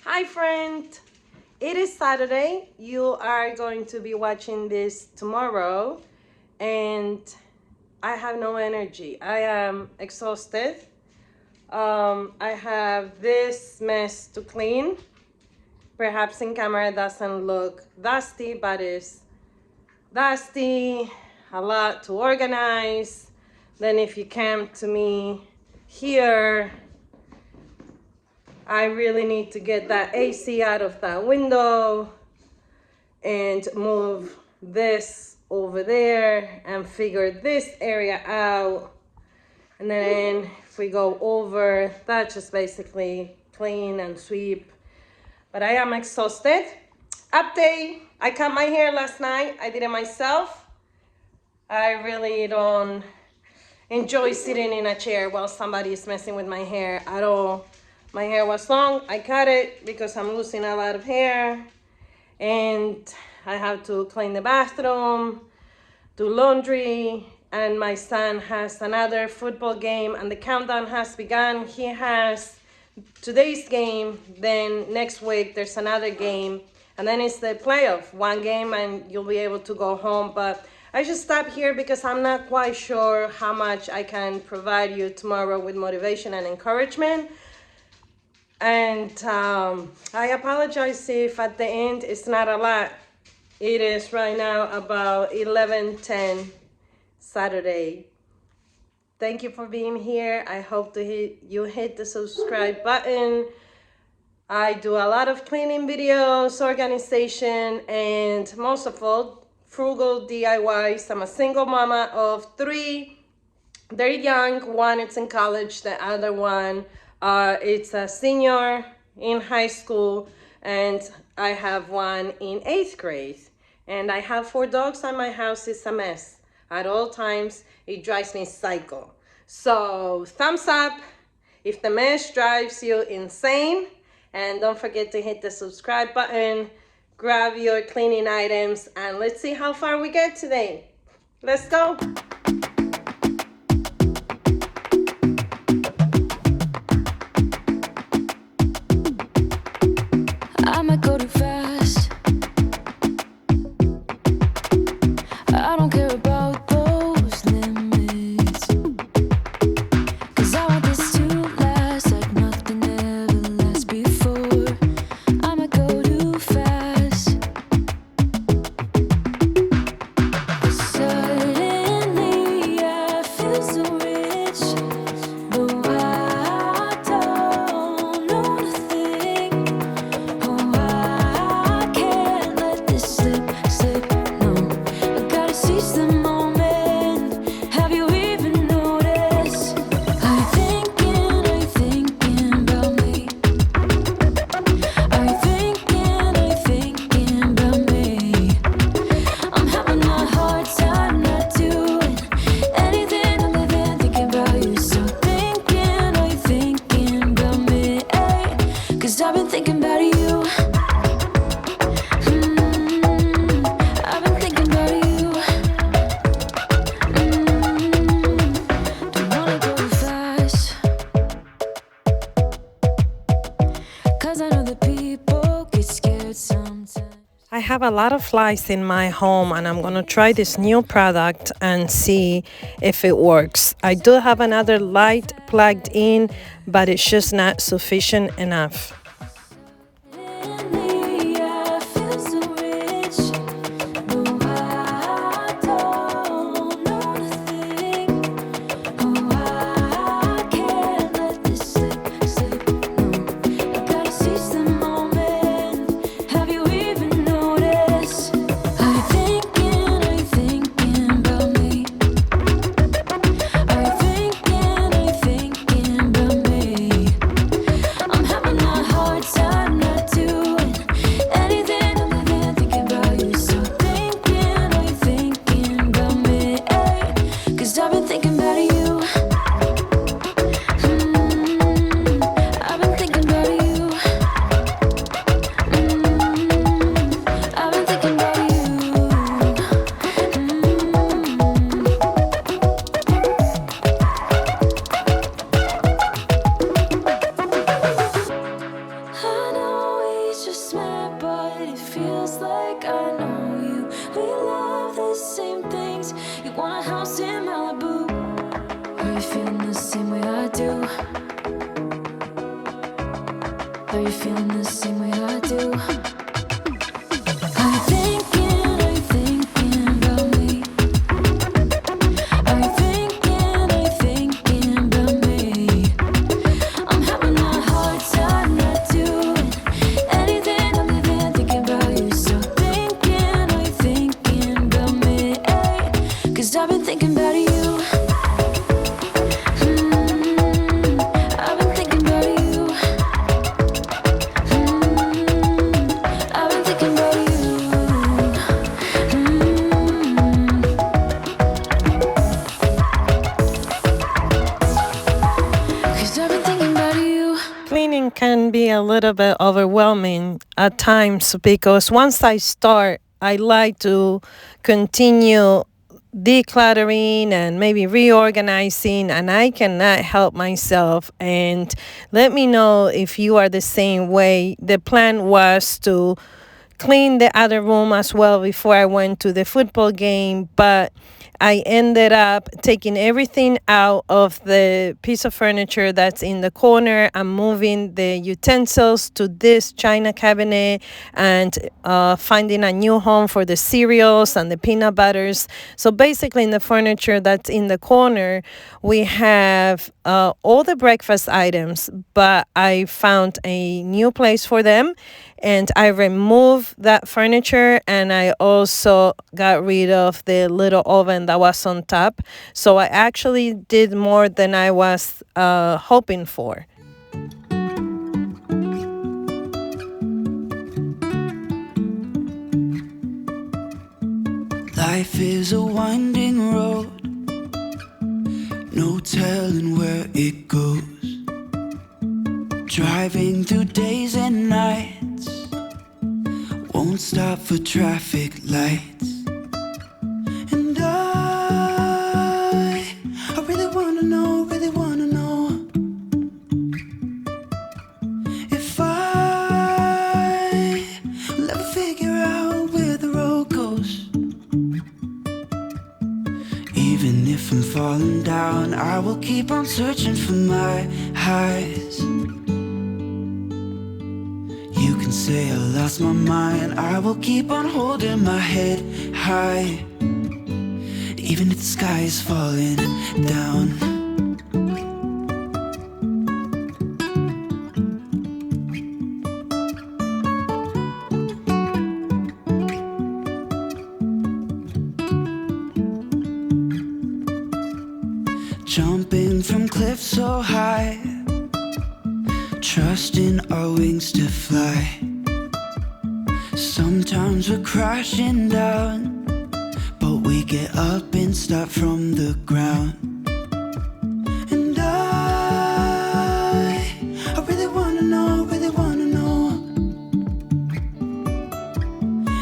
Hi friend, it is Saturday. You are going to be watching this tomorrow and I have no energy. I am exhausted. I have this mess to clean. Perhaps in camera it doesn't look dusty, but it's dusty, a lot to organize. Then if you come to me here, I really need to get that AC out of that window and move this over there and figure this area out. And then if we go over, that's just basically clean and sweep. But I am exhausted. Update, I cut my hair last night. I did it myself. I really don't enjoy sitting in a chair while somebody is messing with my hair at all. My hair was long. I cut it because I'm losing a lot of hair. And I have to clean the bathroom, do laundry, and my son has another football game and the countdown has begun. He has today's game, then next week there's another game, and then it's the playoff. One game and you'll be able to go home. But I just stop here because I'm not quite sure how much I can provide you tomorrow with motivation and encouragement. And I apologize if at the end it's not a lot. It is right now about 11:10 Saturday. Thank you for being here. I hope you hit the subscribe button. I do a lot of cleaning videos, organization, and most of all, frugal DIYs. I'm a single mama of 3. They're young. One is in college, the other one it's a senior in high school, and I have one in 8th grade. And I have 4 dogs, and my house is a mess. At all times, it drives me psycho. So thumbs up if the mess drives you insane. And don't forget to hit the subscribe button, grab your cleaning items, and let's see how far we get today. Let's go. I might go too fast. I don't care about those limits, 'cause I want this to last like nothing ever lasts before. I might go too fast. Suddenly I feel so rich, but I don't know nothing. Oh, I can't let this slip, no. I gotta seize the moment. Have you even noticed? Are you thinking about me? Are you thinking about me? I'm having a hard time not doing anything other than thinking about you. So are you thinking about me? 'Cause I've been thinking about you. I've been thinking about you. Don't wanna go fast, 'cause I know that people get scared sometimes. I have a lot of flies in my home and I'm gonna try this new product and see if it works. I do have another light plugged in, but it's just not sufficient enough. Suddenly I feel so rich, but I don't know nothing. Oh, I can't let this slip, no. I gotta seize the moment. Have you even noticed? Are you thinking about me? Are you thinking about me? I'm having a hard just like I know you. We love the same things. You want a house in Malibu. Are you feeling the same way I do? Are you feeling the same way I do? Are you thinking about me? Are you thinking about me? I'm having a hard time not doing anything other than thinking about you. So are you thinking about me? 'Cause I've been thinking about you. I've been thinking about you. I've been thinking about you. Cause I've been thinking about you. Cleaning can be a little bit overwhelming at times because once I start, I like to continue decluttering and maybe reorganizing, and I cannot help myself. And let me know if you are the same way. The plan was to clean the other room as well before I went to the football game, but I ended up taking everything out of the piece of furniture that's in the corner. I'm moving the utensils to this china cabinet and finding a new home for the cereals and the peanut butters. So basically in the furniture that's in the corner, we have all the breakfast items, but I found a new place for them. And I removed that furniture, and I also got rid of the little oven that was on top. So I actually did more than I was hoping for. Life is a winding road, no telling where it goes. Driving through days and nights, won't stop for traffic lights. And I really wanna know if I will ever figure out where the road goes. Even if I'm falling down, I will keep on searching for my highs. You can say I lost my mind, I will keep on holding my head high. Even if the sky is falling down. Jumping from cliffs so high, trusting our wings to fly. Sometimes we're crashing down, but we get up and start from the ground. And I really wanna know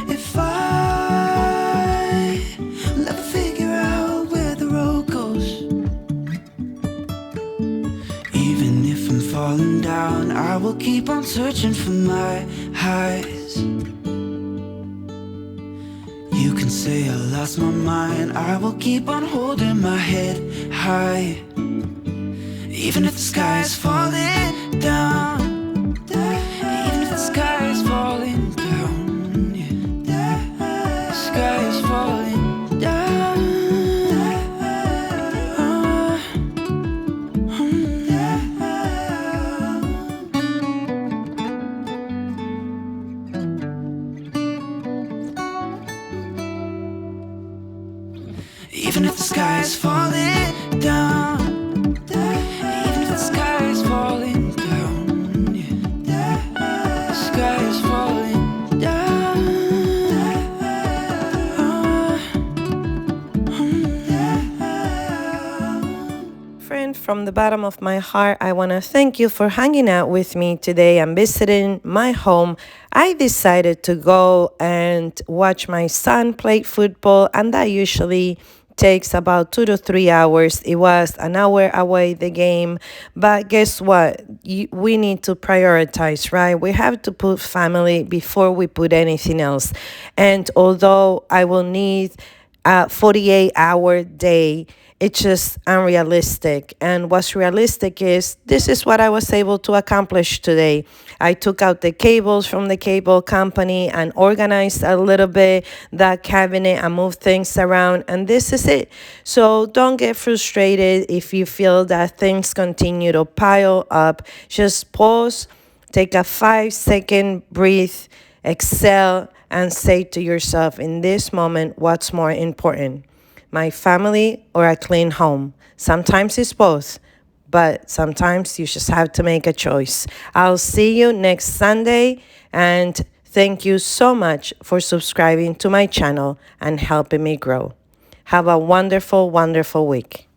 if I will ever figure out where the road goes. Even if I'm falling down, I will keep on searching for my highs. You can say I lost my mind, I will keep on holding my head high. Even if the sky is falling down, even if the sky is falling down, yeah. The sky is falling down. Even if the sky is falling down, even if the sky is falling down, yeah. The sky is falling down. Friend, from the bottom of my heart, I want to thank you for hanging out with me today and visiting my home. I decided to go and watch my son play football, and that usually takes about 2 to 3 hours. It was an hour away the game, but guess what? We need to prioritize, right? We have to put family before we put anything else. And although I will need a 48-hour day, it's just unrealistic. And what's realistic is this is what I was able to accomplish today. I took out the cables from the cable company and organized a little bit that cabinet and moved things around. And this is it. So don't get frustrated if you feel that things continue to pile up. Just pause, take a 5-second breath, exhale, and say to yourself in this moment, what's more important? My family or a clean home? Sometimes it's both, but sometimes you just have to make a choice. I'll see you next Sunday, and thank you so much for subscribing to my channel and helping me grow. Have a wonderful, wonderful week.